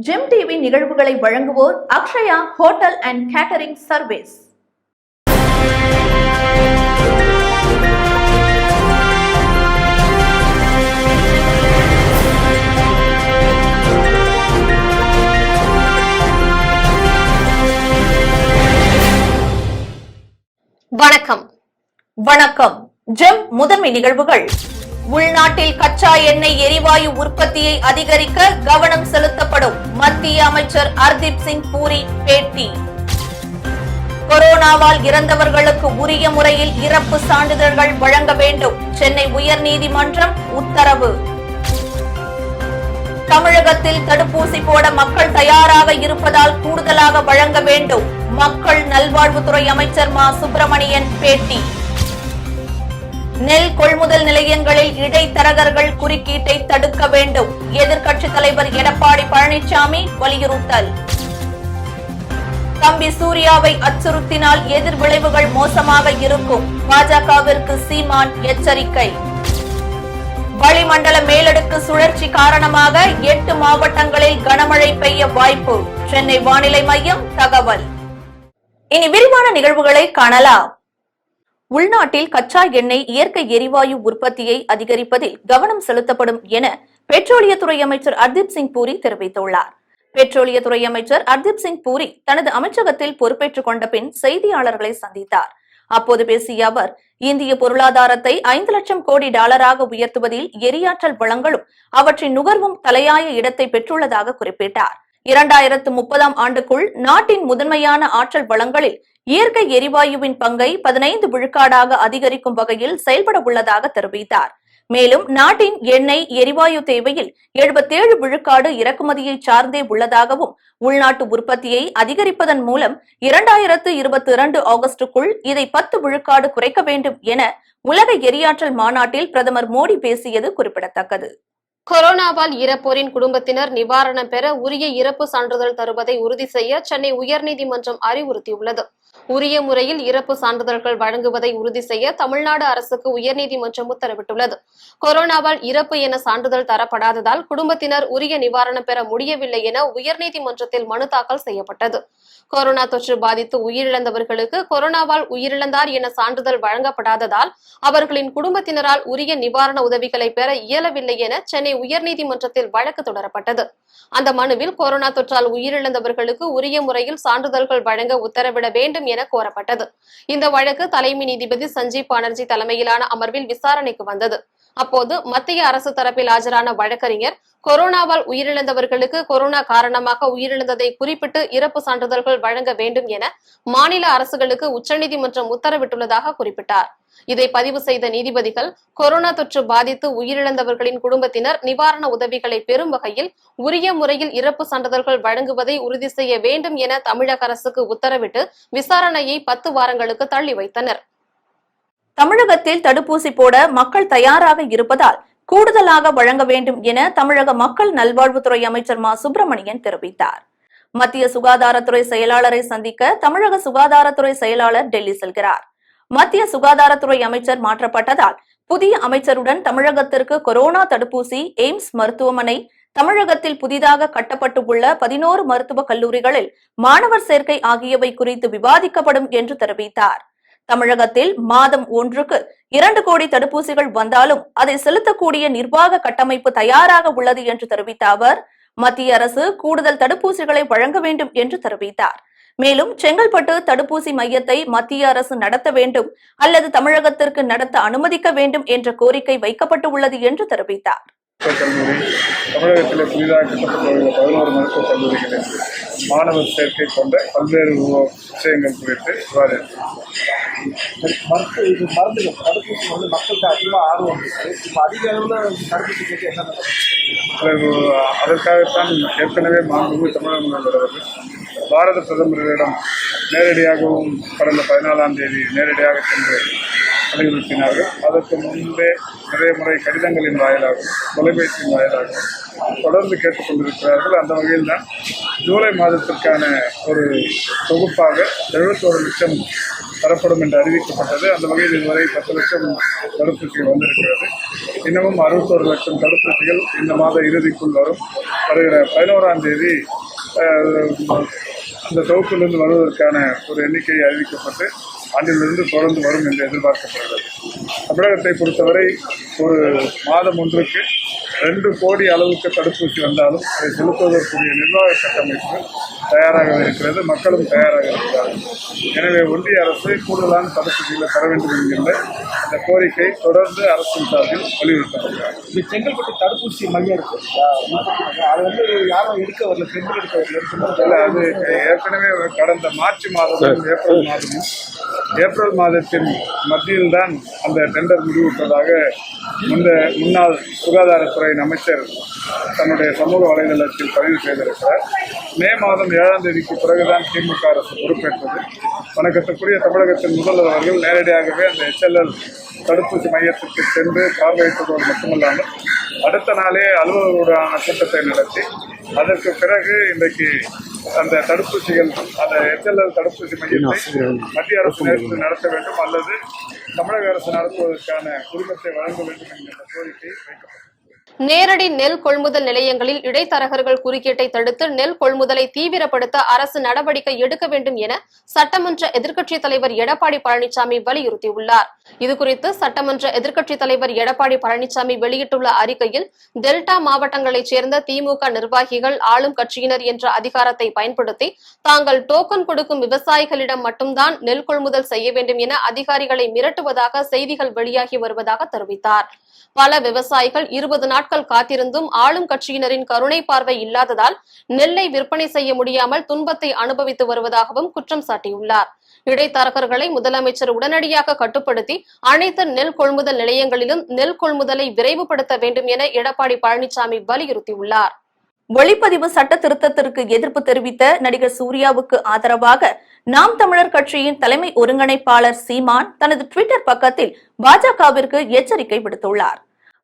GeM TV நிகழ்வுகளை வழங்குவோர் Akshaya hotel and catering service. வணக்கம். ஜெம் முதன்மை நிகழ்வுகள். உள்நாட்டில் கச்சா எண்ணெய் எரிவாயு உற்பத்தியை அதிகரிக்க கவனம் செலுத்தப்படும். மத்திய அமைச்சர் ஹர்தீப் சிங் பூரி பேட்டி. கொரோனாவால் இறந்தவர்களுக்கு உரிய முறையில் இறப்பு சான்றிதழ்கள் வழங்க வேண்டும். சென்னை உயர்நீதிமன்றம் உத்தரவு. தமிழகத்தில் தடுப்பூசி போட மக்கள் தயாராக இருப்பதால் கூடுதலாக வழங்க வேண்டும். மக்கள் நல்வாழ்வுத்துறை அமைச்சர் மா சுப்பிரமணியன் பேட்டி. நெல் கொள்முதல் நிலையங்களில் இடைத்தரகர்கள் குறுக்கீட்டை தடுக்க வேண்டும். எதிர்க்கட்சித் தலைவர் எடப்பாடி பழனிசாமி வலியுறுத்தல். தம்பி சூர்யாவை அச்சுறுத்தினால் எதிர் விளைவுகள் மோசமாக இருக்கும். பாஜகவிற்கு சீமான் எச்சரிக்கை. வளிமண்டல மேலடுக்கு சுழற்சி காரணமாக 8 மாவட்டங்களில் கனமழை பெய்ய வாய்ப்பு. சென்னை வானிலை மையம் தகவல். இனி விரிவான நிகழ்வுகளை காணலாம். உள்நாட்டில் கச்சா எண்ணெய் இயற்கை எரிவாயு உற்பத்தியை அதிகரிப்பதில் கவனம் செலுத்தப்படும் என பெட்ரோலியத்துறை அமைச்சர் ஹர்தீப் சிங் பூரி தெரிவித்துள்ளார். பெட்ரோலியத்துறை அமைச்சர் ஹர்தீப் சிங் பூரி தனது அமைச்சகத்தில் பொறுப்பேற்றுக் கொண்ட பின் செய்தியாளர்களை சந்தித்தார். அப்போது பேசிய அவர், இந்திய பொருளாதாரத்தை 5 லட்சம் கோடி டாலராக உயர்த்துவதில் எரியாற்றல் வளங்களும் அவற்றின் நுகர்வும் தலையாய இடத்தை பெற்றுள்ளதாக குறிப்பிட்டார். 2030ஆம் ஆண்டுக்குள் நாட்டின் முதன்மையான ஆற்றல் வளங்களில் இயற்கை எரிவாயுவின் பங்கை 15 விழுக்காடாக அதிகரிக்கும் வகையில் செயல்பட உள்ளதாக தெரிவித்தார். மேலும் நாட்டின் எண்ணெய் எரிவாயு தேவையில் 77 விழுக்காடு இறக்குமதியை சார்ந்தே உள்ளதாகவும், உள்நாட்டு உற்பத்தியை அதிகரிப்பதன் மூலம் 2022 ஆகஸ்டுக்குள் இதை 10 விழுக்காடு குறைக்க வேண்டும் என உலக எரியாற்றல் மாநாட்டில் பிரதமர் மோடி பேசியது குறிப்பிடத்தக்கது. கொரோனாவால் இறப்போரின் குடும்பத்தினர் நிவாரணம் பெற உரிய இறப்பு சான்றிதழ் தருவதை உறுதி செய்ய சென்னை உயர்நீதிமன்றம் அறிவுறுத்தியுள்ளது. உரிய முறையில் இறப்பு சான்றிதழ்கள் வழங்குவதை உறுதி செய்ய தமிழ்நாடு அரசுக்கு உயர்நீதிமன்றம் உத்தரவிட்டுள்ளது. கொரோனாவால் இறப்பு என சான்றிதழ் தரப்படாததால் குடும்பத்தினர் உரிய நிவாரணம் பெற முடியவில்லை என உயர்நீதிமன்றத்தில் மனு தாக்கல் செய்யப்பட்டது. கொரோனா தொற்று பாதித்து உயிரிழந்தவர்களுக்கு கொரோனாவால் உயிரிழந்தார் என சான்றிதழ் வழங்கப்படாததால் அவர்களின் குடும்பத்தினரால் உரிய நிவாரண உதவிகளை பெற இயலவில்லை என சென்னை உயர்நீதிமன்றத்தில் வழக்கு தொடரப்பட்டது. அந்த மனுவில் கொரோனா தொற்றால் உயிரிழந்தவர்களுக்கு உரிய முறையில் சான்றிதழ்கள் வழங்க உத்தரவிட வேண்டும் என கோரப்பட்டது. இந்த வழக்கு தலைமை நீதிபதி சஞ்சீப் பானர்ஜி தலைமையிலான அமர்வில் விசாரணைக்கு வந்தது. அப்போது மத்திய அரசு தரப்பில் ஆஜரான வழக்கறிஞர், கொரோனாவால் உயிரிழந்தவர்களுக்கு கொரோனா காரணமாக உயிரிழந்ததை குறிப்பிட்டு இறப்பு சான்றிதழ்கள் வழங்க வேண்டும் என மாநில அரசுகளுக்கு உச்சநீதிமன்றம் உத்தரவிட்டுள்ளதாக குறிப்பிட்டார். இதை பதிவு செய்த நீதிபதிகள், கொரோனா தொற்று பாதித்து உயிரிழந்தவர்களின் குடும்பத்தினர் நிவாரண உதவிகளை பெறும் வகையில் உரிய முறையில் இறப்பு சான்றிதழ்கள் வழங்குவதை உறுதி செய்ய வேண்டும் என தமிழக அரசுக்கு உத்தரவிட்டு விசாரணையை 10 வாரங்களுக்கு தள்ளி வைத்தனர். தமிழகத்தில் தடுப்பூசி போட மக்கள் தயாராக இருப்பதால் கூடுதலாக வழங்க வேண்டும் என தமிழக மக்கள் நல்வாழ்வுத்துறை அமைச்சர் மா சுப்பிரமணியன் தெரிவித்தார். மத்திய சுகாதாரத்துறை செயலாளரை சந்திக்க தமிழக சுகாதாரத்துறை செயலாளர் டெல்லி செல்கிறார். மத்திய சுகாதாரத்துறை அமைச்சர் மாற்றப்பட்டதால் புதிய அமைச்சருடன் தமிழகத்திற்கு கொரோனா தடுப்பூசி, எய்ம்ஸ் மருத்துவமனை, தமிழகத்தில் புதிதாக கட்டப்பட்டு உள்ள 11 மருத்துவக் கல்லூரிகளில் மாணவர் சேர்க்கை ஆகியவை குறித்து விவாதிக்கப்படும் என்று தெரிவித்தார். தமிழகத்தில் மாதம் ஒன்றுக்கு 2 கோடி தடுப்பூசிகள் வந்தாலும் அதை செலுத்தக்கூடிய நிர்வாக கட்டமைப்பு தயாராக உள்ளது என்று தெரிவித்த அவர், மத்திய அரசு கூடுதல் தடுப்பூசிகளை வழங்க வேண்டும் என்று தெரிவித்தார். மேலும் செங்கல்பட்டு தடுப்பூசி மையத்தை மத்திய அரசு நடத்த வேண்டும் அல்லது தமிழகத்திற்கு நடத்த அனுமதிக்க வேண்டும் என்ற கோரிக்கை வைக்கப்பட்டு உள்ளது என்று தெரிவித்தார். தமிழகத்தில் புதிதாக கட்டப்பட்டுள்ள 11 மருத்துவக் கல்லூரிகளில் மாணவர் சேர்க்கை கொண்ட பல்வேறு விஷயங்கள் குறித்து விவாதித்தோம். மருந்துகள் தடுப்பூசி மக்களுக்கு அதிகமாக ஆர்வம் இருக்குது. இப்போ அதிக அளவில் தடுப்பூசி கேட்டு என்ன அதற்காகத்தான் ஏற்கனவே மாண்புமிகு தமிழக முதல்வர் அவர்கள் பாரத பிரதமரிடம் நேரடியாகவும் கடந்த 14ஆம் தேதி நேரடியாக சென்று வலியுறுத்தினார்கள். அதற்கு முன்பே நிறைய முறை கடிதங்களின் வாயிலாகவும் தொலைபேசியின் வாயிலாகவும் தொடர்ந்து கேட்டுக்கொண்டிருக்கிறார்கள். அந்த வகையில் தான் ஜூலை மாதத்திற்கான ஒரு தொகுப்பாக 71 லட்சம் தரப்படும் என்று அறிவிக்கப்பட்டது. அந்த வகையில் இதுவரை 10 லட்சம் தடுப்பூசிகள் வந்திருக்கிறது. இன்னமும் 61 லட்சம் தடுப்பூசிகள் இந்த மாத இறுதிக்குள் வரும். வருகிற 11ஆம் தேதி அந்த தொகுப்பிலிருந்து வருவதற்கான ஒரு எண்ணிக்கை அறிவிக்கப்பட்டு ஆண்டிலிருந்து தொடர்ந்து வரும் என்று எதிர்பார்க்கப்படுகிறது. தமிழகத்தை பொறுத்தவரை ஒரு மாதம் ஒன்றுக்கு 2 கோடி அளவுக்கு தடுப்பூசி வந்தாலும் அதை செலுத்துவதற்குரிய நிர்வாக கட்டமைப்பு தயாராக இருக்கிறது. மக்களும் தயாராக இருக்கிறார்கள். எனவே ஒன்றிய அரசு கூடுதலான தடுப்பூசிகளை தர வேண்டும் என்கின்ற இந்த கோரிக்கை தொடர்ந்து அரசின் சார்பில் வலியுறுத்தப்படுகிறது. இந்த செங்கல்பட்டு தடுப்பூசி மையம் இருக்கு, அது வந்து யாரும் எடுக்க வரல, பெண்கள் எடுக்க வரல. அது ஏற்கனவே கடந்த மார்ச் மாதமும் ஏப்ரல் மாதத்தின் மத்தியில் தான் அந்த டெண்டர் முடிவுற்றதாக முன்னாள் சுகாதாரத்துறை அமைச்சர் தன்னுடைய சமூக வலைதளத்தில் பதிவு செய்திருக்கிறார். மே மாதம் 7ஆம் தேதிக்கு பிறகுதான் திமுக அரசு பொறுப்பேற்றது. வணக்கத்துக்குரிய தமிழகத்தின் முதல்வர் அவர்கள் நேரடியாகவே அந்த HLL தடுப்பூசி மையத்திற்கு சென்று பார்வையிட்டதோடு மட்டுமல்லாமல் அடுத்த நாளே அலுவலர்களுடான கூட்டத்தை நடத்தி அதற்கு பிறகு இன்றைக்கு அந்த தடுப்பூசிகள் அந்த HLL தடுப்பூசி மையத்தை மத்திய அரசு நேரத்தில் நடத்த வேண்டும் அல்லது தமிழக அரசு நடத்துவதற்கான உரிமத்தை வழங்க வேண்டும் என்கிற கோரிக்கை வைக்கப்பட்டது. நேரடி நெல் கொள்முதல் நிலையங்களில் இடைத்தரகர்கள் குறுக்கீட்டை தடுத்து நெல் கொள்முதலை தீவிரப்படுத்த அரசு நடவடிக்கை எடுக்க வேண்டும் என சட்டமன்ற எதிர்க்கட்சித் தலைவர் எடப்பாடி பழனிசாமி வலியுறுத்தியுள்ளார். இதுகுறித்து சட்டமன்ற எதிர்க்கட்சித் தலைவர் எடப்பாடி பழனிசாமி வெளியிட்டுள்ள அறிக்கையில், டெல்டா மாவட்டங்களைச் சேர்ந்த திமுக நிர்வாகிகள் ஆளும் கட்சியினர் என்ற அதிகாரத்தை பயன்படுத்தி தாங்கள் டோக்கன் கொடுக்கும் விவசாயிகளிடம் மட்டும்தான் நெல் கொள்முதல் செய்ய வேண்டும் என அதிகாரிகளை மிரட்டுவதாக செய்திகள் வெளியாகி வருவதாக தெரிவித்தார். பல விவசாயிகள் 20 நாட்கள் காத்திருந்தும் ஆளும் கட்சியினரின் கருணை பார்வை இல்லாததால் நெல்லை விற்பனை செய்ய முடியாமல் துன்பத்தை அனுபவித்து வருவதாகவும் குற்றம் சாட்டியுள்ளார். இடைத்தரகர்களை முதலமைச்சர் உடனடியாக கட்டுப்படுத்தி அனைத்து நெல் கொள்முதல் நிலையங்களிலும் நெல் கொள்முதலை விரைவுபடுத்த வேண்டும் என எடப்பாடி பழனிசாமி வலியுறுத்தியுள்ளார். ஒளிப்பதிவு சட்ட திருத்தத்திற்கு எதிர்ப்பு தெரிவித்த நடிகர் சூர்யாவுக்கு ஆதரவாக நாம் தமிழர் கட்சியின் தலைமை ஒருங்கிணைப்பாளர் சீமான் தனது ட்விட்டர் பக்கத்தில் பாஜகவிற்கு எச்சரிக்கை விடுத்துள்ளார்.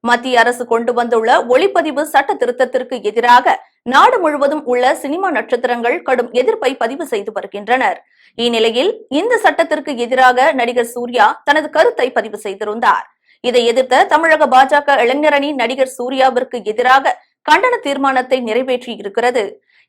மத்திய அரசு கொண்டு வந்துள்ள ஒளிப்பதிவு சட்ட திருத்தத்திற்கு எதிராக நாடு முழுவதும் உள்ள சினிமா நட்சத்திரங்கள் கடும் எதிர்ப்பை பதிவு செய்து வருகின்றனர். இந்நிலையில் இந்த சட்டத்திற்கு எதிராக நடிகர் சூர்யா தனது கருத்தை பதிவு செய்திருந்தார். இதை எதிர்த்த தமிழக பாஜக இளைஞரணி நடிகர் சூர்யாவிற்கு எதிராக கண்டன தீர்மானத்தை நிறைவேற்றி இருக்கிறது.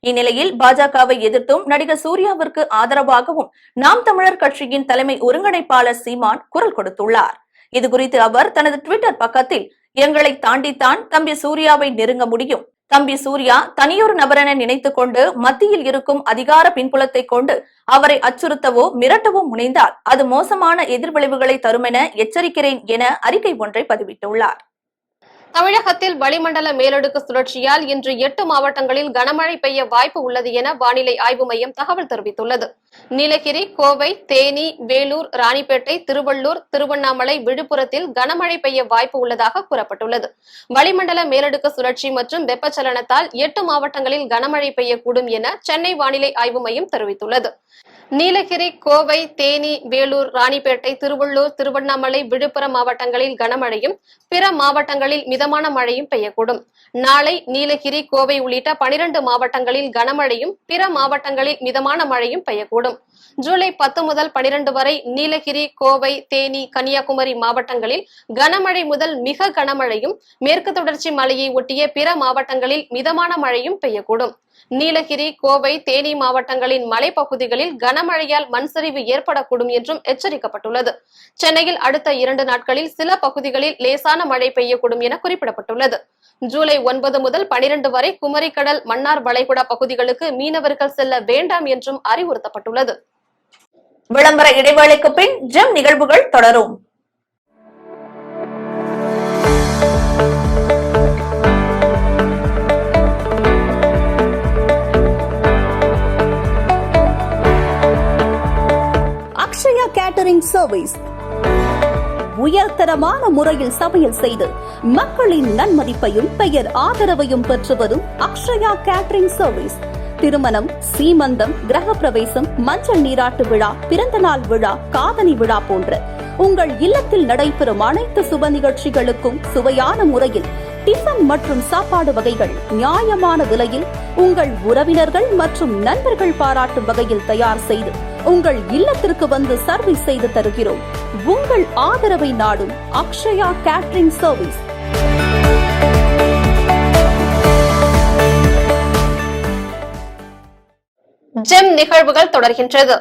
இந்நிலையில் பாஜகவை எதிர்த்தும் நடிகர் சூர்யாவிற்கு ஆதரவாகவும் நாம் தமிழர் கட்சியின் தலைமை ஒருங்கிணைப்பாளர் சீமான் குரல் கொடுத்துள்ளார். இதுகுறித்து அவர் தனது ட்விட்டர் பக்கத்தில், எங்களை தாண்டித்தான் தம்பி சூர்யாவை நெருங்க முடியும். தம்பி சூர்யா தனியொரு நபரென நினைத்துக் கொண்டு மத்தியில் இருக்கும் அதிகார பின்புலத்தை கொண்டு அவரை அச்சுறுத்தவோ மிரட்டவோ முனைந்தால் அது மோசமான எதிர்விளைவுகளை தரும் என எச்சரிக்கிறேன் என அறிக்கை ஒன்றை பதிவிட்டுள்ளார். தமிழகத்தில் வளிமண்டல மேலடுக்கு சுழற்சியால் இன்று 8 மாவட்டங்களில் கனமழை பெய்ய வாய்ப்பு உள்ளது என வானிலை ஆய்வு மையம் தகவல் தெரிவித்துள்ளது. நீலகிரி, கோவை, தேனி, வேலூர், ராணிப்பேட்டை, திருவள்ளூர், திருவண்ணாமலை, விழுப்புரத்தில் கனமழை பெய்ய வாய்ப்பு உள்ளதாக கூறப்பட்டுள்ளது. வளிமண்டல மேலடுக்கு சுழற்சி மற்றும் வெப்பச்சலனத்தால் 8 மாவட்டங்களில் கனமழை பெய்யக்கூடும் என சென்னை வானிலை ஆய்வு மையம் தெரிவித்துள்ளது. நீலகிரி, கோவை, தேனி, வேலூர், ராணிப்பேட்டை, திருவள்ளூர், திருவண்ணாமலை, விழுப்புரம் மாவட்டங்களில் கனமழையும் பிற மாவட்டங்களில் மிதமான மழையும் பெய்யக்கூடும். நாளை நீலகிரி, கோவை உள்ளிட்ட 12 மாவட்டங்களில் கனமழையும் பிற மாவட்டங்களில் மிதமான மழையும் பெய்யக்கூடும். ஜூலை 10 முதல் 12 வரை நீலகிரி, கோவை, தேனி, கன்னியாகுமரி மாவட்டங்களில் கனமழை முதல் மிக கனமழையும், மேற்கு தொடர்ச்சி மலையை ஒட்டிய பிற மாவட்டங்களில் மிதமான மழையும் பெய்யக்கூடும். நீலகிரி, கோவை, தேனி மாவட்டங்களின் மலைப்பகுதிகளில் கனமழையால் மண்சரிவு ஏற்படக்கூடும் என்றும் எச்சரிக்கப்பட்டுள்ளது. சென்னையில் அடுத்த 2 நாட்களில் சில பகுதிகளில் லேசான மழை பெய்யக்கூடும் என குறிப்பிடப்பட்டுள்ளது. ஜூலை 9 முதல் 12 வரை குமரிக்கடல், மன்னார் வளைகுடா பகுதிகளுக்கு மீனவர்கள் செல்ல வேண்டாம் என்றும் அறிவுறுத்தப்பட்டுள்ளது. விளம்பர இடைவேளைக்கு பின் ஜெம் நிகழ்வுகள் தொடரும். அக்ஷயா கேட்டரிங் சர்வீஸ் உயர்தரமான முறையில் சமையல் செய்து மக்களின் நன்மதிப்பையும் பெயர் ஆதரவையும் பெற்று வரும் அக்ஷயா கேட்டரிங் சர்வீஸ் திருமணம், சீமந்தம், கிரகப்பிரவேசம், மஞ்சள் நீராட்டு விழா, பிறந்த நாள் விழா, காதணி விழா போன்ற உங்கள் இல்லத்தில் நடைபெறும் அனைத்து சுப நிகழ்ச்சிகளுக்கும் சுவையான முறையில் டிஃபன் மற்றும் சாப்பாடு வகைகள் நியாயமான விலையில் உங்கள் உறவினர்கள் மற்றும் நண்பர்கள் பாராட்டும் வகையில் தயார் செய்து உங்கள் இல்லத்திற்கு வந்து சர்வீஸ் செய்து தருகிறோம். உங்கள் ஆதரவை நாடும் அக்ஷயா கேட்டரிங் சர்வீஸ். ஜெம் நிகழ்வுகள் தொடர்கின்றது.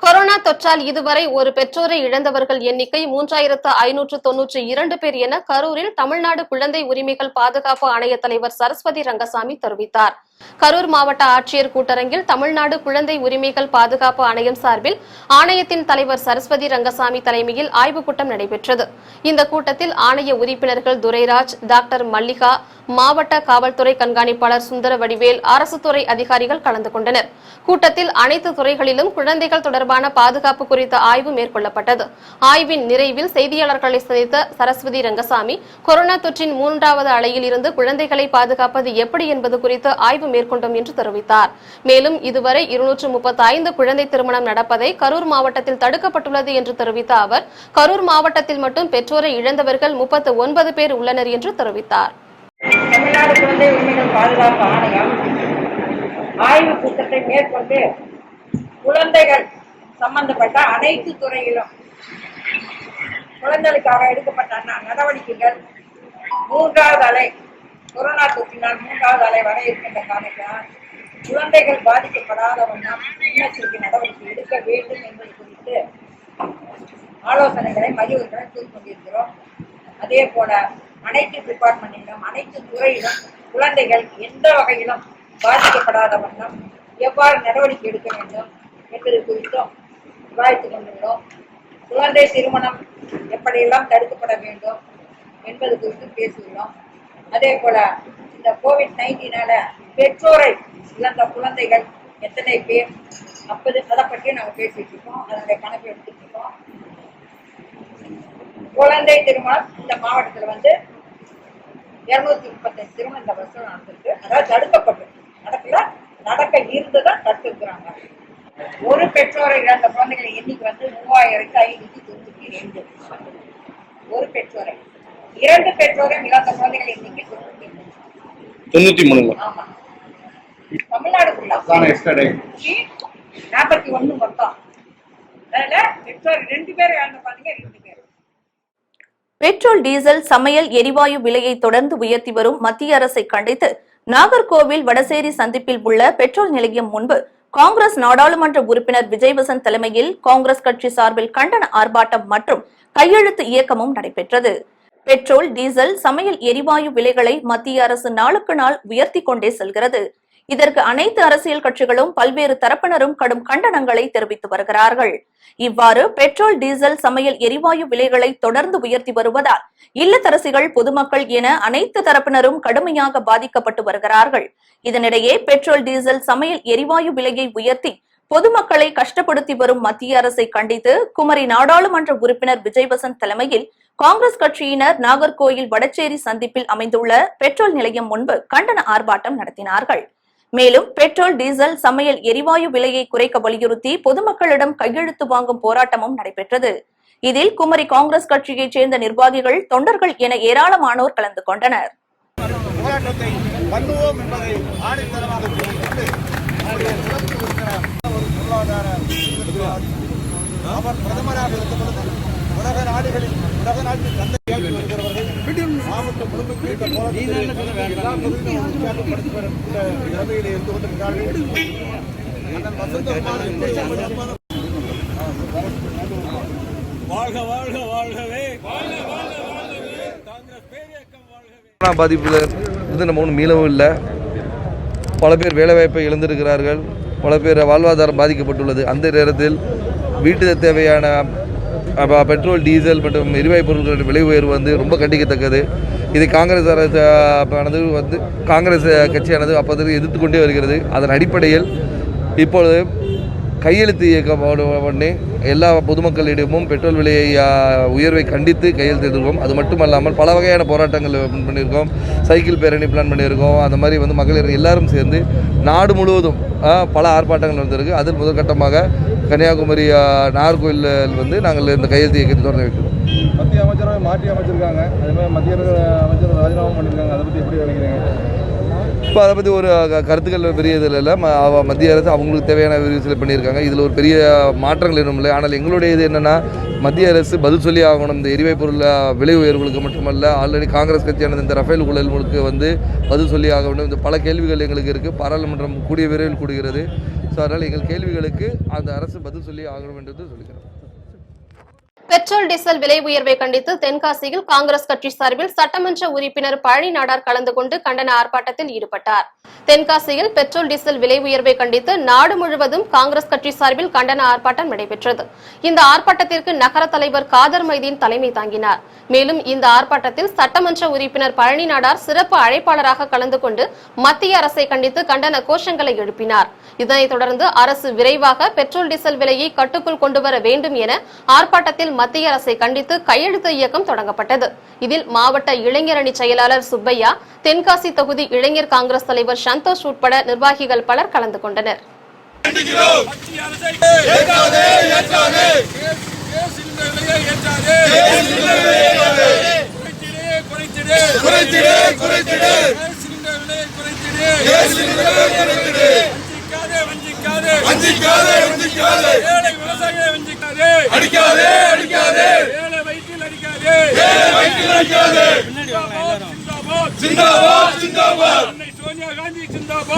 கொரோனா தொற்றால் இதுவரை ஒரு பெற்றோரை இழந்தவர்கள் எண்ணிக்கை 3592 பேர் என கரூரில் தமிழ்நாடு குழந்தை உரிமைகள் பாதுகாப்பு ஆணைய தலைவர் சரஸ்வதி ரங்கசாமி தெரிவித்தார். கரூர் மாவட்ட ஆட்சியர் கூட்டரங்கில் தமிழ்நாடு குழந்தை உரிமைகள் பாதுகாப்பு ஆணையம் சார்பில் ஆணையத்தின் தலைவர் சரஸ்வதி ரங்கசாமி தலைமையில் ஆய்வுக் கூட்டம் நடைபெற்றது. இந்த கூட்டத்தில் ஆணைய உறுப்பினர்கள் துரைராஜ், டாக்டர் மல்லிகா, மாவட்ட காவல்துறை கண்காணிப்பாளர் சுந்தர வடிவேல், அரசு துறை அதிகாரிகள் கலந்து கொண்டனர். கூட்டத்தில் அனைத்து துறைகளிலும் குழந்தைகள் தொடர்பான பாதுகாப்பு குறித்த ஆய்வு மேற்கொள்ளப்பட்டது. ஆய்வின் நிறைவில் செய்தியாளர்களை சந்தித்த சரஸ்வதி ரங்கசாமி, கொரோனா தொற்றின் 3வது அலையில் இருந்து குழந்தைகளை பாதுகாப்பது எப்படி என்பது குறித்து ஆய்வு மேற்கொண்டோம் என்று தெரிவித்தார். மேலும் இதுவரை 235 குழந்தை திருமணம் நடப்பதை கரூர் மாவட்டத்தில் தடுக்கப்பட்டுள்ளது என்று தெரிவித்த அவர், கரூர் மாவட்டத்தில் மட்டும் பெற்றோரை இழந்தவர்கள் 39 பேர் உள்ளனர் என்று தெரிவித்தார். தமிழ்நாடு குழந்தை உரிமைகள் பாதுகாப்பு ஆணையம் ஆய்வு கூட்டத்தை மேற்கொண்டு குழந்தைகள் சம்பந்தப்பட்ட அனைத்து துறையிலும் குழந்தைகளுக்காக எடுக்கப்பட்ட நடவடிக்கைகள் 3வது அலை கொரோனா தொற்றினால் 3வது அலை வர இருக்கின்ற காரணத்தால் குழந்தைகள் பாதிக்கப்படாத வண்ணம் முன்னெச்சரிக்கை நடவடிக்கை எடுக்க வேண்டும் என்பது குறித்து ஆலோசனைகளை மதிவுகளுடன் கூறிக்கொண்டிருக்கிறோம். அதே போல அனைத்து டிபார்ட்மெண்டிலும் அனைத்து துறையிலும் குழந்தைகள் எந்த வகையிலும் பாதிக்கப்படாத வண்ணம் எவ்வாறு நடவடிக்கை எடுக்க வேண்டும் என்பது குறித்தும் விவாதித்துக் கொண்டுள்ளோம். குழந்தை திருமணம் எப்படியெல்லாம் தடுக்கப்பட வேண்டும் என்பது குறித்து பேசியுள்ளோம். அதே போல இந்த COVID-19 பெற்றோரை இழந்த குழந்தைகள் எத்தனை பேர் அதை பற்றி நாங்கள் பேசிட்டு இருக்கோம். அதனுடைய கணக்கு எடுத்துட்டு இருக்கோம். குழந்தை திருமணம் இந்த மாவட்டத்தில் 235 திருமணம் இந்த வருஷம் நடந்திருக்கு. அதாவது தடுக்கப்பட்டிருக்கு, நடக்க இருந்துதான் தடுத்திருக்கிறாங்க. ஒரு பெற்றோரை இழந்த குழந்தைகளை எண்ணிக்கை 3592. ஒரு பெற்றோரை, 2 பெற்றோரை இழந்த குழந்தைகளை எண்ணிக்கை 93. ஆமா, தமிழ்நாடு 41 மொத்தம். அதுல பெற்றோர் 2 பேர் இழந்த குழந்தைங்க 2 பேர். பெட்ரோல், டீசல், சமையல் எரிவாயு விலையை தொடர்ந்து உயர்த்தி வரும் மத்திய அரசை கண்டித்து நாகர்கோவில் வடசேரி சந்திப்பில் உள்ள பெட்ரோல் நிலையம் முன்பு காங்கிரஸ் நாடாளுமன்ற உறுப்பினர் விஜய்வசந்த் தலைமையில் காங்கிரஸ் கட்சி சார்பில் கண்டன ஆர்ப்பாட்டம் மற்றும் கையெழுத்து இயக்கமும் நடைபெற்றது. பெட்ரோல், டீசல், சமையல் எரிவாயு விலைகளை மத்திய அரசு நாளுக்கு நாள் உயர்த்தி கொண்டே செல்கிறது. இதற்கு அனைத்து அரசியல் கட்சிகளும் பல்வேறு தரப்பினரும் கடும் கண்டனங்களை தெரிவித்து வருகிறார்கள். இவ்வாறு பெட்ரோல், டீசல், சமையல் எரிவாயு விலைகளை தொடர்ந்து உயர்த்தி வருவதால் இல்லத்தரசிகள், பொதுமக்கள் என அனைத்து தரப்பினரும் கடுமையாக பாதிக்கப்பட்டு வருகிறார்கள். இதனிடையே பெட்ரோல், டீசல், சமையல் எரிவாயு விலையை உயர்த்தி பொதுமக்களை கஷ்டப்படுத்தி வரும் மத்திய அரசை கண்டித்து குமரி நாடாளுமன்ற உறுப்பினர் விஜய்வசந்த் தலைமையில் காங்கிரஸ் கட்சியினர் நாகர்கோயில் வடசேரி சந்திப்பில் அமைந்துள்ள பெட்ரோல் நிலையம் முன்பு கண்டன ஆர்ப்பாட்டம் நடத்தினார்கள். மேலும் பெட்ரோல், டீசல், சமையல் எரிவாயு விலையை குறைக்க வலியுறுத்தி பொதுமக்களிடம் கையெழுத்து வாங்கும் போராட்டமும் நடைபெற்றது. இதில் குமரி காங்கிரஸ் கட்சியைச் சேர்ந்த நிர்வாகிகள், தொண்டர்கள் என ஏராளமானோர் கலந்து கொண்டனர். அவர் பிரதமராக இருந்தபொழுது உலக நாடுகளில் உலக நாட்டில் மாவட்ட முழுமைக்கு எல்லா பகுதியிலும் நிலைமையிலே இருந்து கொண்டிருக்கிறார்கள். அதன் வசந்தமான கொரோனா பாதிப்பில் இருந்து நம்ம ஒன்றும் மீளவும் இல்லை. பல பேர் வேலைவாய்ப்பை இழந்திருக்கிறார்கள், பல பேர் வாழ்வாதாரம் பாதிக்கப்பட்டுள்ளது. அந்த நேரத்தில் வீட்டு தேவையான பெட்ரோல், டீசல் மற்றும் எரிவாயு பொருட்களின் விலை உயர்வு ரொம்ப கண்டிக்கத்தக்கது. இதை காங்கிரஸ் அரசானது காங்கிரஸ் கட்சியானது அப்போது எதிர்த்து கொண்டே வருகிறது. அதன் அடிப்படையில் இப்பொழுது கையெழுத்து இயக்கம் பண்ணி எல்லா பொதுமக்களிடமும் பெட்ரோல் விலை உயர்வை கண்டித்து கையெழுத்து எடுத்துருக்கோம். அது மட்டுமல்லாமல் பல வகையான போராட்டங்கள் பண்ணியிருக்கோம். சைக்கிள் பேரணி பிளான் பண்ணியிருக்கோம். அந்த மாதிரி மகளிர் எல்லாரும் சேர்ந்து நாடு முழுவதும் பல ஆர்ப்பாட்டங்கள் நடந்திருக்கு. அதில் முதற்கட்டமாக கன்னியாகுமரி நாகர்கோயிலில் நாங்கள் இந்த கையெழுத்து இயக்கத்தை தொடர்ந்து வைக்கிறோம். மத்திய அமைச்சரவை மாற்றி அமைச்சிருக்காங்க, அதே மாதிரி மத்திய அமைச்சர் ராஜினாமா பண்ணியிருக்காங்க. அதை பற்றி எப்படி நினைக்கிறீங்க? இப்போ அதை பற்றி ஒரு கருத்துக்கள் பெரிய இதில் இல்லை. மத்திய அரசு அவங்களுக்கு தேவையான விரிவுகளை பண்ணியிருக்காங்க. இதில் ஒரு பெரிய மாற்றங்கள் எதுவும் இல்லை. ஆனால் எங்களுடைய இது என்னென்னா, மத்திய அரசு பதில் சொல்லி ஆகணும். இந்த எரிவாயு பொருள் விலை உயர்வுகளுக்கு மட்டுமல்ல, ஆல்ரெடி காங்கிரஸ் கட்சியானது இந்த ரஃபேல் ஊழல்களுக்கு பதில் சொல்லி ஆக வேண்டும். இந்த பல கேள்விகள் எங்களுக்கு இருக்குது. பாராளுமன்றம் கூடிய விரைவில் கூடுகிறது. ஸோ அதனால் எங்கள் கேள்விகளுக்கு அந்த அரசு பதில் சொல்லி ஆகணும் என்று சொல்லிக்கிறோம். பெட்ரோல் டீசல் விலை உயர்வை கண்டித்து தென்காசியில் காங்கிரஸ் கட்சி சார்பில் சட்டமன்ற உறுப்பினர் பழனி நாடார் கலந்து கொண்டு கண்டன ஆர்ப்பாட்டத்தில் ஈடுபட்டார். தென்காசியில் பெட்ரோல் டீசல் விலை உயர்வை கண்டித்து நாடு முழுவதும் காங்கிரஸ் கட்சி சார்பில் கண்டன ஆர்ப்பாட்டம் நடைபெற்றது. இந்த ஆர்ப்பாட்டத்திற்கு நகர தலைவர் காதர் மைதீன் தலைமை தாங்கினார். மேலும் இந்த ஆர்ப்பாட்டத்தில் சட்டமன்ற உறுப்பினர் பழனி நாடார் சிறப்பு அழைப்பாளராக கலந்து கொண்டு மத்திய அரசை கண்டித்து கண்டன கோஷங்களை எழுப்பினார். இதனைத் தொடர்ந்து அரசு விரைவாக பெட்ரோல் டீசல் விலையை கட்டுக்குள் கொண்டுவர வேண்டும் என ஆர்ப்பாட்டத்தில் மத்திய அரசை கண்டித்து கையெழுத்து இயக்கம் தொடங்கப்பட்டது. இதில் மாவட்ட இளைஞரணி செயலாளர் சுப்பையா, தென்காசி தொகுதி இளைஞர் காங்கிரஸ் தலைவர் சந்தோஷ் உட்பட நிர்வாகிகள் பலர் கலந்து கொண்டனர். சோனியா காந்தி ஜிந்தாபாத்,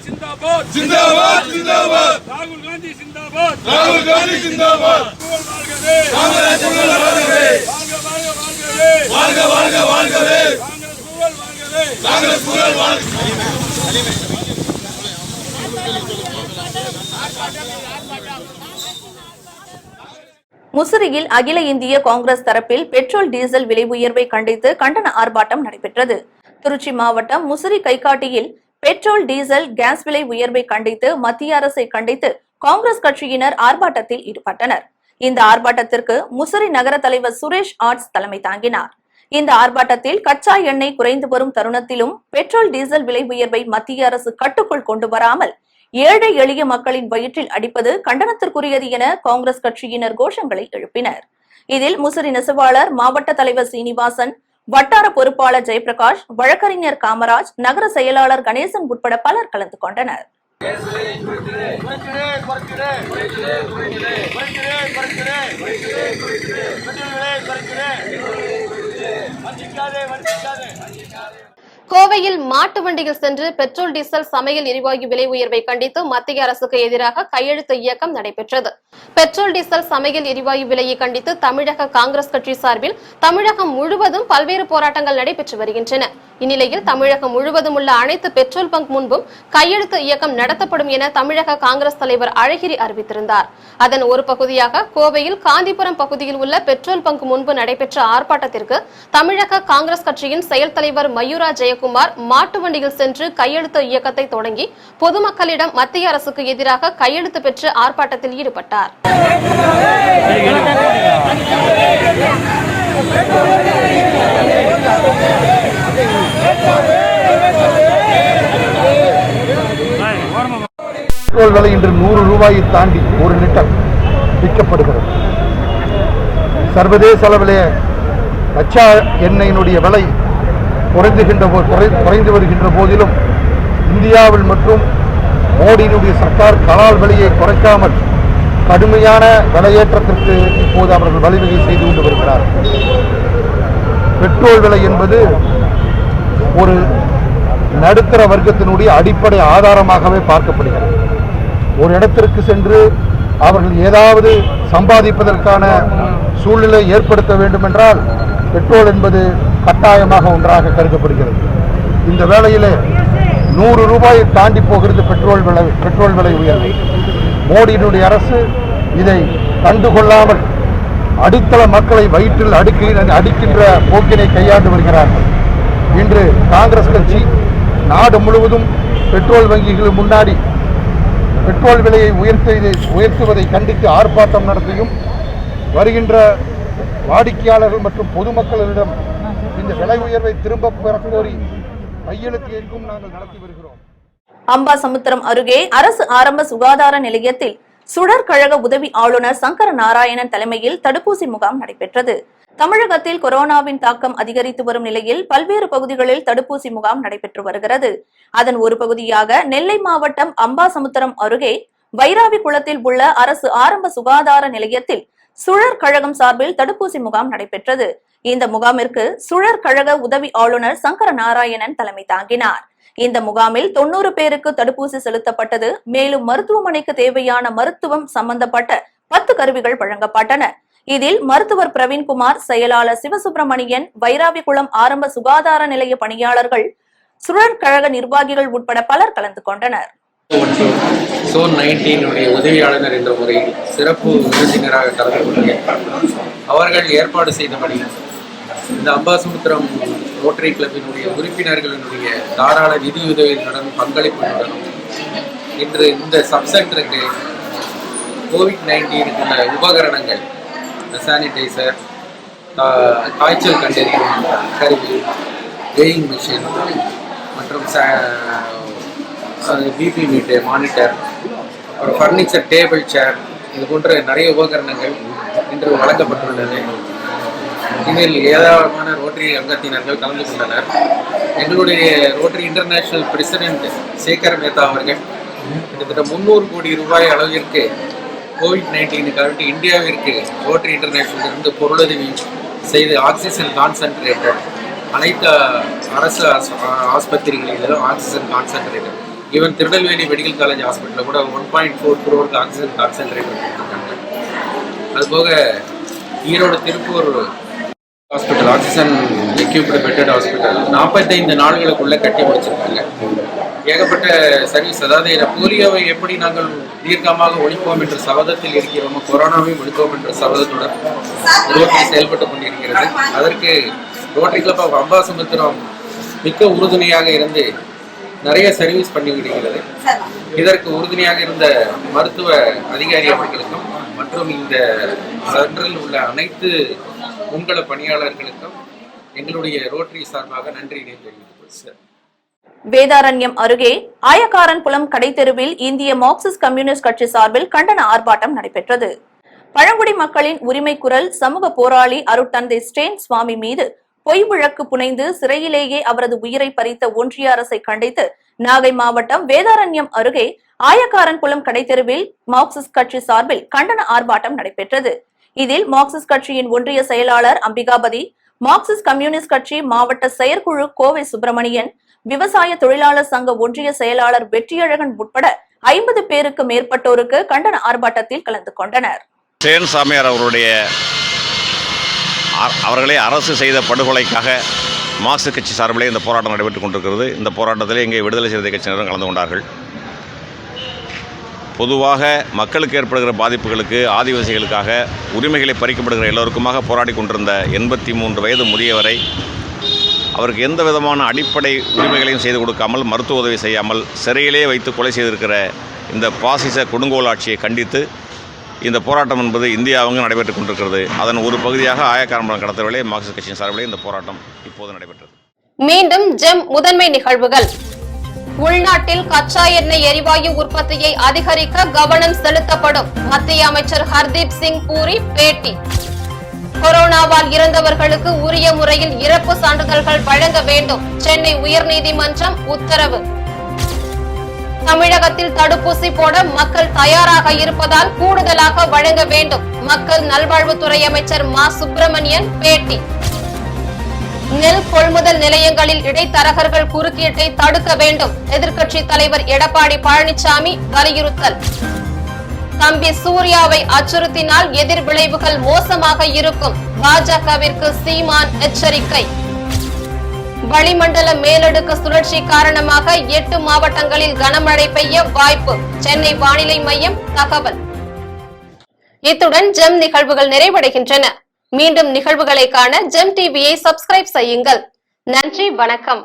ஜிந்தாபாத், ஜிந்தாபாத், ஜிந்தாபாத். ராகுல் காந்தி ஜிந்தாபாத், ராகுல் காந்தி ஜிந்தாபாத். வாழ்கவே, காங்கிரஸ் வாழ்கவே, வாழ்க வாழ்க வாழ்கவே, காங்கிரஸ் புகழ் வாழ்கவே, காங்கிரஸ் புகழ் வாழ்கவே. முசிறியில் அகில இந்திய காங்கிரஸ் தரப்பில் பெட்ரோல் டீசல் விலை உயர்வை கண்டித்து கண்டன ஆர்ப்பாட்டம் நடைபெற்றது. திருச்சி மாவட்டம் முசிறி கைகாட்டியில் பெட்ரோல் டீசல் கேஸ் விலை உயர்வை கண்டித்து மத்திய அரசை கண்டித்து காங்கிரஸ் கட்சியினர் ஆர்ப்பாட்டத்தில் ஈடுபட்டனர். இந்த ஆர்ப்பாட்டத்திற்கு முசிறி நகர தலைவர் சுரேஷ் ஆர்ட்ஸ் தலைமை தாங்கினார். இந்த ஆர்ப்பாட்டத்தில் கச்சா எண்ணெய் குறைந்து வரும் தருணத்திலும் பெட்ரோல் டீசல் விலை உயர்வை மத்திய அரசு கட்டுக்குள் கொண்டு வராமல் ஏழை எளிய மக்களின் வயிற்றில் அடிப்பது கண்டனத்திற்குரியது என காங்கிரஸ் கட்சியினர் கோஷங்களை எழுப்பினர். இதில் முசிறி நெசவாளர் மாவட்ட தலைவர் சீனிவாசன், வட்டார பொறுப்பாளர் ஜெயபிரகாஷ், வழக்கறிஞர் காமராஜ், நகர செயலாளர் கணேசன் உட்பட பலர் கலந்து கொண்டனர். கோவையில் மாட்டு வண்டியில் சென்று பெட்ரோல் டீசல் சமையல் எரிவாயு விலை உயர்வை கண்டித்து மத்திய அரசுக்கு எதிராக கையெழுத்து இயக்கம் நடைபெற்றது. பெட்ரோல் டீசல் சமையல் எரிவாயு விலையை கண்டித்து தமிழக காங்கிரஸ் கட்சி சார்பில் தமிழகம் முழுவதும் பல்வேறு போராட்டங்கள் நடைபெற்று வருகின்றன. இந்நிலையில் தமிழகம் முழுவதும் உள்ள அனைத்து பெட்ரோல் பங்க் முன்பும் கையெழுத்து இயக்கம் நடத்தப்படும் என தமிழக காங்கிரஸ் தலைவர் அழகிரி அறிவித்திருந்தார். அதன் ஒரு பகுதியாக கோவையில் காந்திபுரம் பகுதியில் உள்ள பெட்ரோல் பங்க் முன்பு நடைபெற்ற ஆர்ப்பாட்டத்திற்கு தமிழக காங்கிரஸ் கட்சியின் செயல் தலைவர் மயூரா ஜெயக்குமார் மாட்டு வண்டியில் சென்று கையெழுத்து இயக்கத்தை தொடங்கி பொதுமக்களிடம் மத்திய அரசுக்கு எதிராக கையெழுத்து பெற்று ஆர்ப்பாட்டத்தில் ஈடுபட்டார். பெட்ரோல் விலை இன்று 100 ரூபாயை தாண்டி ஒரு லிட்டர் விற்கப்படுகிறது. சர்வதேச அளவிலே கச்சா எண்ணெயினுடைய விலை குறைந்து வருகின்ற போதிலும் இந்தியாவில் மற்றும் மோடியினுடைய சர்க்கார் கலால் விலையை குறைக்காமல் கடுமையான விலையேற்றத்திற்கு இப்போது அவர்கள் வழிவகை செய்து கொண்டு வருகிறார்கள். பெட்ரோல் விலை என்பது ஒரு நடுத்தர வர்க்கத்தினுடைய அடிப்படை ஆதாரமாகவே பார்க்கப்படுகிறது. ஒரு இடத்திற்கு சென்று அவர்கள் ஏதாவது சம்பாதிப்பதற்கான சூழ்நிலை ஏற்படுத்த வேண்டும் என்றால் பெட்ரோல் என்பது கட்டாயமாக ஒன்றாக கருதப்படுகிறது. இந்த வேளையிலே 100 ரூபாயை தாண்டி போகிறது பெட்ரோல் விலை உயர்வு. மோடியினுடைய அரசு இதை கண்டுகொள்ளாமல் அடித்தள மக்களை வயிற்றில் அடிக்கின்ற போக்கினை கையாண்டு வருகிறார்கள். இன்று காங்கிரஸ் கட்சி நாடு முழுவதும் பெட்ரோல் வங்கிகள் முன்னாடி பெட்ரோல் விலையை உயர்த்துவதை கண்டித்து ஆர்ப்பாட்டம் நடத்தியும் வருகின்ற வாடிக்கையாளர்கள் மற்றும் பொதுமக்களிடம் இந்த விலை உயர்வை திரும்ப பெறக்கோரி கையெழுத்து இயக்கம் நாங்கள் நடத்தி வருகிறோம். அம்பாசமுத்திரம் அருகே அரசு ஆரம்ப சுகாதார நிலையத்தில் சுடர் கழக உதவி ஆளுநர் சங்கர நாராயணன் தலைமையில் தடுப்பூசி முகாம் நடைபெற்றது. தமிழகத்தில் கொரோனாவின் தாக்கம் அதிகரித்து வரும் நிலையில் பல்வேறு பகுதிகளில் தடுப்பூசி முகாம் நடைபெற்று வருகிறது. அதன் ஒரு பகுதியாக நெல்லை மாவட்டம் அம்பாசமுத்திரம் அருகே வைராவி குளத்தில் உள்ள அரசு ஆரம்ப சுகாதார நிலையத்தில் சுழற் கழகம் சார்பில் தடுப்பூசி முகாம் நடைபெற்றது. இந்த முகாமிற்கு சுழற் கழக உதவி ஆளுநர் சங்கர நாராயணன் தலைமை தாங்கினார். இந்த முகாமில் 90 பேருக்கு தடுப்பூசி செலுத்தப்பட்டது. மேலும் மருத்துவமனைக்கு தேவையான மருத்துவம் சம்பந்தப்பட்ட 10 கருவிகள் வழங்கப்பட்டன. இதில் மருத்துவர் பிரவீன்குமார், செயலாளர் சிவசுப்பிரமணியன், வைராவிகுளம் ஆரம்ப சுகாதார நிலைய பணியாளர்கள், சுழற் கழக நிர்வாகிகள் உட்பட பலர் கலந்து கொண்டனர். சோன் 19 உதவியாளர் என்ற முறையில் சிறப்பு விருந்தினராக கலந்து கொண்டேன். அவர்கள் ஏற்பாடு செய்தபடி இந்த அம்பாசமுத்திரம் ரோட்டரி கிளப்பினுடைய உறுப்பினர்களினுடைய தாராள நிதியுதவிகளுடன் பங்களிப்புடனும் இன்று இந்த சப்சென்டருக்கு கோவிட்-19 உபகரணங்கள், சானிடைசர், காய்ச்சல் கண்டறியும் கருவி, வெயிங் மிஷின் மற்றும் பிபி மீட்டர், மானிட்டர், ஒரு ஃபர்னிச்சர், டேபிள், சேர், இது போன்ற நிறைய உபகரணங்கள் இன்று வழங்கப்பட்டுள்ளது. இதில் ஏராளமான ரோட்டரி அங்கத்தினர்கள் கலந்து கொண்டனர். எங்களுடைய Rotary International president Shekhar Mehta அவர்கள் கிட்டத்தட்ட 300 கோடி ரூபாய் அளவிற்கு கோவிட்-19 இந்தியாவிற்கு ரோட்டரி இன்டர்நேஷனல் இருந்து பொருளுதவி செய்து ஆக்சிஜன் கான்சன்ட்ரேட்டர், அனைத்து அரசு ஆஸ்பத்திரிகளிலும் oxygen concentrator, even Tirunelveli medical college ஹாஸ்பிட்டலில் கூட 1.4 crore ஆக்சிஜன் கான்சன்ட்ரேட்டர் கொடுத்துருக்காங்க. அதுபோக Erode Tiruppur hospital oxygen equipped bedded hospital 45 நாள்களுக்குள்ளே கட்டி முடிச்சிருக்காங்க. ஏகப்பட்ட சர்வீஸ், அதாவது போலியோவை எப்படி நாங்கள் தீர்க்கமாக ஒழிப்போம் என்ற சபதத்தில் இருக்கிறோமோ, கொரோனாவை ஒழிப்போம் என்ற சபதத்துடன் ரோட்டரி செயல்பட்டு கொண்டிருக்கிறது. அதற்கு ரோட்டரி கிளப் ஆஃப் அம்பாசமுத்திரம் மிக்க உறுதுணையாக இருந்து நிறைய சர்வீஸ் பண்ணி விடுகிறது. இதற்கு உறுதுணையாக இருந்த மருத்துவ அதிகாரி அவர்களுக்கும் மற்றும் இந்த சென்டரில் உள்ள அனைத்து முன்கள பணியாளர்களுக்கும் எங்களுடைய ரோட்டரி சார்பாக நன்றியினை தெரிவித்துக். வேதாரண்யம் அருகே ஆயக்காரன்புலம் கடைத்தெருவில் இந்திய மார்க்சிஸ்ட் கம்யூனிஸ்ட் கட்சி சார்பில் கண்டன ஆர்ப்பாட்டம் நடைபெற்றது. பழங்குடி மக்களின் உரிமை குரல் சமூக போராளி அருட்தந்தை ஸ்டேன் சுவாமி மீது பொய் வழக்கு புனைந்து சிறையிலேயே அவரது உயிரை பறித்த ஒன்றிய அரசை கண்டித்து நாகை மாவட்டம் வேதாரண்யம் அருகே ஆயக்காரன்புலம் கடைத்தெருவில் மார்க்சிஸ்ட் கட்சி சார்பில் கண்டன ஆர்ப்பாட்டம் நடைபெற்றது. இதில் மார்க்சிஸ்ட் கட்சியின் ஒன்றிய செயலாளர் அம்பிகாபதி, மார்க்சிஸ்ட் கம்யூனிஸ்ட் கட்சி மாவட்ட செயற்குழு கோவை சுப்பிரமணியன், விவசாய தொழிலாளர் சங்க ஒன்றிய செயலாளர் வெற்றியழகன் உட்பட 50 பேருக்கு மேற்பட்டோருக்கு கண்டன ஆர்ப்பாட்டத்தில் கலந்து கொண்டனர். ஸ்டேன் சாமியார் அவர்களே அரசு செய்த படுகொலைக்காக மார்க்சிஸ்ட் கட்சி சார்பிலே இந்த போராட்டம் நடைபெற்றுக் கொண்டிருக்கிறது. இந்த போராட்டத்தில் இங்கே விடுதலை சிறுத்தை கட்சியினரும் கலந்து கொண்டார்கள். பொதுவாக மக்களுக்கு ஏற்படுகிற பாதிப்புகளுக்கு, ஆதிவாசிகளுக்காக உரிமைகளை பறிக்கப்படுகிற எல்லோருக்குமாக போராடி கொண்டிருந்த 83 வயது முதியவரை அவருக்கு எந்த விதமான அடிப்படை உரிமைகளையும் செய்து கொடுக்காமல், மருத்துவ உதவி செய்யாமல் சிறையிலே வைத்து கொலை செய்திருக்கிற இந்த பாசிச கொடுங்கோல் ஆட்சியை கண்டித்து இந்த போராட்டம் என்பது இந்தியாவும் நடைபெற்றுக் கொண்டிருக்கிறது. அதன் ஒரு பகுதியாக ஆயக்காரன்புலம் கடத்தவர்களே மார்க்சிஸ்ட் கட்சியின் சார்பிலே இந்த போராட்டம் இப்போது நடைபெற்றது. மீண்டும் ஜெம் முதன்மை நிகழ்வுகள். உள்நாட்டில் கச்சா எண்ணெய் எரிவாயு உற்பத்தியை அதிகரிக்க கவனம் செலுத்தப்படும். மத்திய அமைச்சர் ஹர்தீப் சிங் பூரி பேட்டி. கொரோனாவால் இறந்தவர்களுக்கு உரிய முறையில் இறப்பு சான்றிதழ்கள் வழங்க வேண்டும். சென்னை உயர்நீதிமன்றம் உத்தரவு. தமிழகத்தில் தடுப்பூசி போட மக்கள் தயாராக இருப்பதால் கூடுதலாக வழங்க வேண்டும். மக்கள் நல்வாழ்வுத்துறை அமைச்சர் மா சுப்பிரமணியன் பேட்டி. நெல் கொள்முதல் நிலையங்களில் இடைத்தரகர்கள் குறுக்கீட்டை தடுக்க வேண்டும். எதிர்க்கட்சி தலைவர் எடப்பாடி பழனிசாமி வலியுறுத்தல். தம்பி சூர்யாவை அச்சுறுத்தினால் எதிர் விளைவுகள் மோசமாக இருக்கும். பாஜகவிற்கு சீமான் எச்சரிக்கை. வளிமண்டல மேலடுக்கு சுழற்சி காரணமாக 8 மாவட்டங்களில் கனமழை பெய்ய வாய்ப்பு. சென்னை வானிலை மையம் தகவல். இத்துடன் ஜெம் நிகழ்வுகள் நிறைவடைகின்றன. மீண்டும் நிகழ்வுகளை காண ஜெம் டிவியை சப்ஸ்கிரைப் செய்யுங்கள். நன்றி, வணக்கம்.